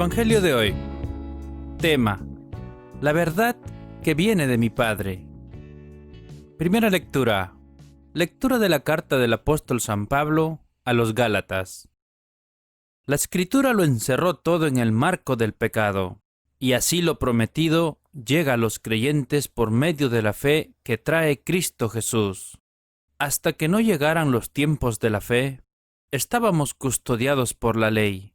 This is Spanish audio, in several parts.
Evangelio de hoy. Tema: la verdad que viene de mi Padre. Primera lectura. Lectura de la carta del apóstol San Pablo a los Gálatas. La Escritura lo encerró todo en el marco del pecado, y así lo prometido llega a los creyentes por medio de la fe que trae Cristo Jesús. Hasta que no llegaran los tiempos de la fe, estábamos custodiados por la ley,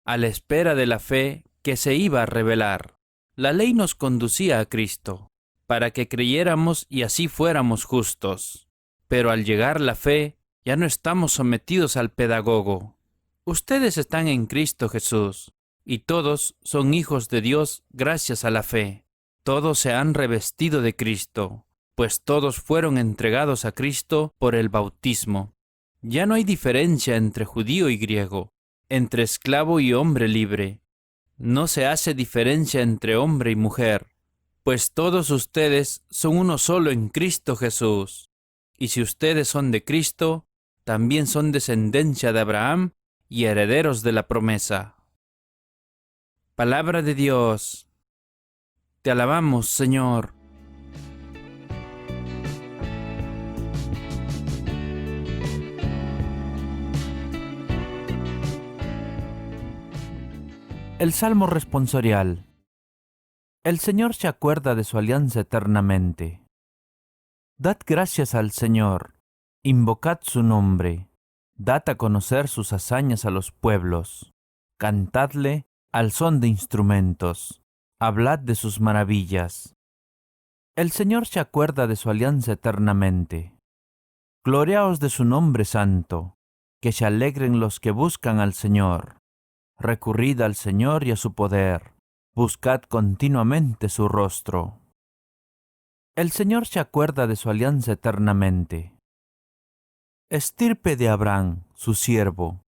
a la espera de la fe que se iba a revelar. La ley nos conducía a Cristo, para que creyéramos y así fuéramos justos. Pero al llegar la fe, ya no estamos sometidos al pedagogo. Ustedes están en Cristo Jesús, y todos son hijos de Dios gracias a la fe. Todos se han revestido de Cristo, pues todos fueron entregados a Cristo por el bautismo. Ya no hay diferencia entre judío y griego, entre esclavo y hombre libre. No se hace diferencia entre hombre y mujer, pues todos ustedes son uno solo en Cristo Jesús. Y si ustedes son de Cristo, también son descendencia de Abraham y herederos de la promesa. Palabra de Dios. Te alabamos, Señor. El Salmo responsorial. El Señor se acuerda de su alianza eternamente. Dad gracias al Señor, invocad su nombre, dad a conocer sus hazañas a los pueblos, cantadle al son de instrumentos, hablad de sus maravillas. El Señor se acuerda de su alianza eternamente. Gloriaos de su nombre santo, que se alegren los que buscan al Señor. Recurrid al Señor y a su poder, buscad continuamente su rostro. El Señor se acuerda de su alianza eternamente. Estirpe de Abraham, su siervo,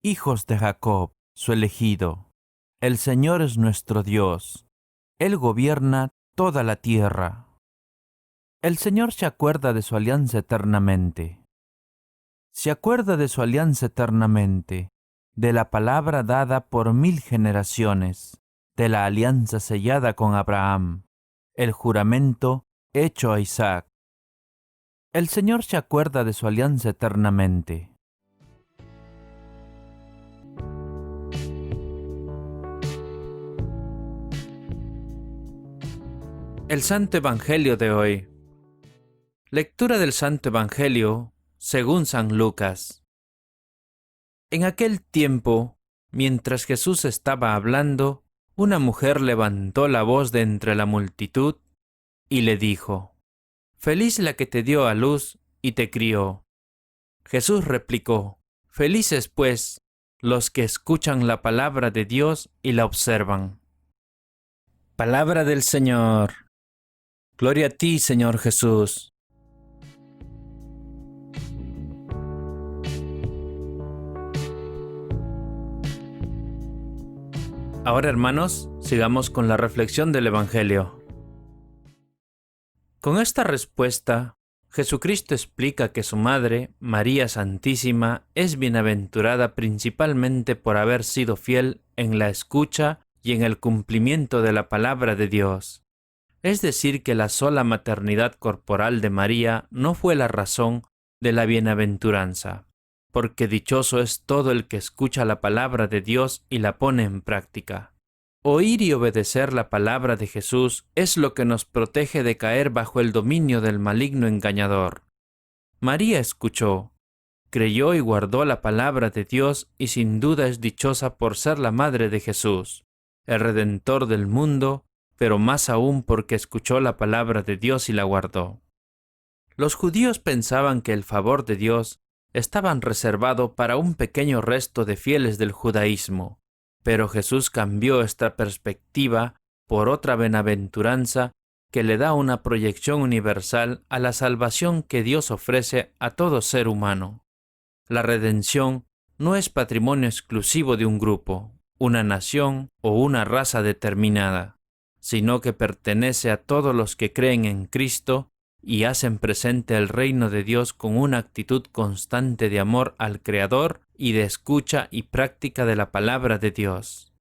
hijos de Jacob, su elegido. El Señor es nuestro Dios, Él gobierna toda la tierra. El Señor se acuerda de su alianza eternamente. Se acuerda de su alianza eternamente, de la palabra dada por 1000 generaciones, de la alianza sellada con Abraham, el juramento hecho a Isaac. El Señor se acuerda de su alianza eternamente. El Santo Evangelio de hoy. Lectura del Santo Evangelio según San Lucas. En aquel tiempo, mientras Jesús estaba hablando, una mujer levantó la voz de entre la multitud y le dijo: «Feliz la que te dio a luz y te crió». Jesús replicó: «Felices, pues, los que escuchan la palabra de Dios y la observan». Palabra del Señor. Gloria a ti, Señor Jesús. Ahora, hermanos, sigamos con la reflexión del Evangelio. Con esta respuesta, Jesucristo explica que su Madre, María Santísima, es bienaventurada principalmente por haber sido fiel en la escucha y en el cumplimiento de la palabra de Dios. Es decir, que la sola maternidad corporal de María no fue la razón de la bienaventuranza, porque dichoso es todo el que escucha la palabra de Dios y la pone en práctica. Oír y obedecer la palabra de Jesús es lo que nos protege de caer bajo el dominio del maligno engañador. María escuchó, creyó y guardó la palabra de Dios y sin duda es dichosa por ser la madre de Jesús, el Redentor del mundo, pero más aún porque escuchó la palabra de Dios y la guardó. Los judíos pensaban que el favor de Dios estaba reservado para un pequeño resto de fieles del judaísmo, pero Jesús cambió esta perspectiva por otra bienaventuranza que le da una proyección universal a la salvación que Dios ofrece a todo ser humano. La redención no es patrimonio exclusivo de un grupo, una nación o una raza determinada, sino que pertenece a todos los que creen en Cristo y hacen presente el reino de Dios con una actitud constante de amor al Creador y de escucha y práctica de la palabra de Dios.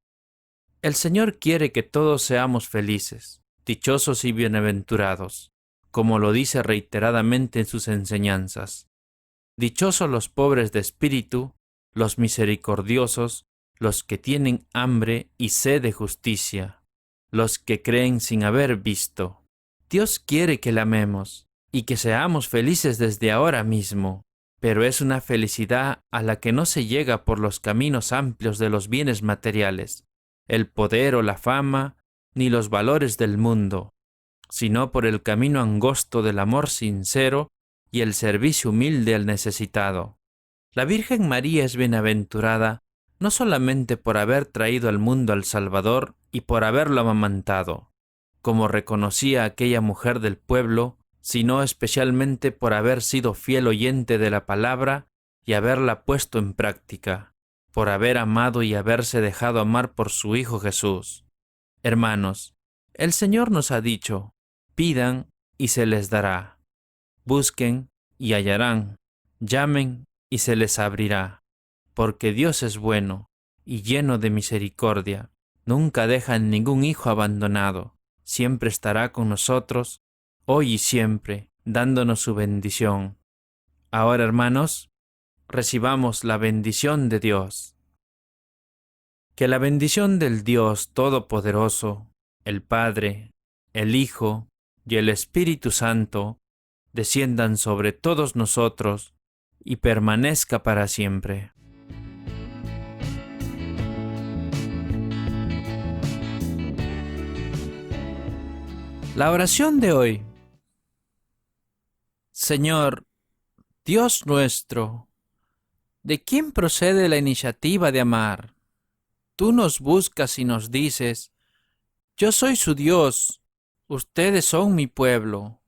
El Señor quiere que todos seamos felices, dichosos y bienaventurados, como lo dice reiteradamente en sus enseñanzas. Dichosos los pobres de espíritu, los misericordiosos, los que tienen hambre y sed de justicia, los que creen sin haber visto. Dios quiere que le amemos y que seamos felices desde ahora mismo, pero es una felicidad a la que no se llega por los caminos amplios de los bienes materiales, el poder o la fama, ni los valores del mundo, sino por el camino angosto del amor sincero y el servicio humilde al necesitado. La Virgen María es bienaventurada no solamente por haber traído al mundo al Salvador y por haberlo amamantado, como reconocía aquella mujer del pueblo, sino especialmente por haber sido fiel oyente de la palabra y haberla puesto en práctica, por haber amado y haberse dejado amar por su Hijo Jesús. Hermanos, el Señor nos ha dicho: pidan y se les dará, busquen y hallarán, llamen y se les abrirá, porque Dios es bueno y lleno de misericordia, nunca deja ningún hijo abandonado, siempre estará con nosotros, hoy y siempre, dándonos su bendición. Ahora, hermanos, recibamos la bendición de Dios. Que la bendición del Dios Todopoderoso, el Padre, el Hijo y el Espíritu Santo, desciendan sobre todos nosotros y permanezca para siempre. La oración de hoy. Señor, Dios nuestro, ¿de quién procede la iniciativa de amar? Tú nos buscas y nos dices: yo soy su Dios, ustedes son mi pueblo.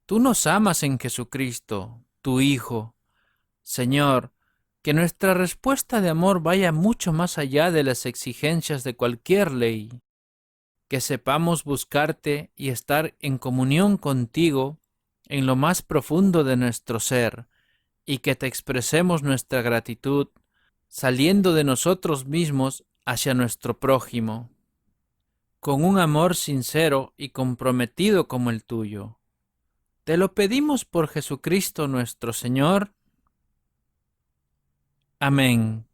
Tú nos amas en Jesucristo, tu Hijo. Señor, que nuestra respuesta de amor vaya mucho más allá de las exigencias de cualquier ley. Que sepamos buscarte y estar en comunión contigo en lo más profundo de nuestro ser, y que te expresemos nuestra gratitud saliendo de nosotros mismos hacia nuestro prójimo, con un amor sincero y comprometido como el tuyo. Te lo pedimos por Jesucristo nuestro Señor. Amén.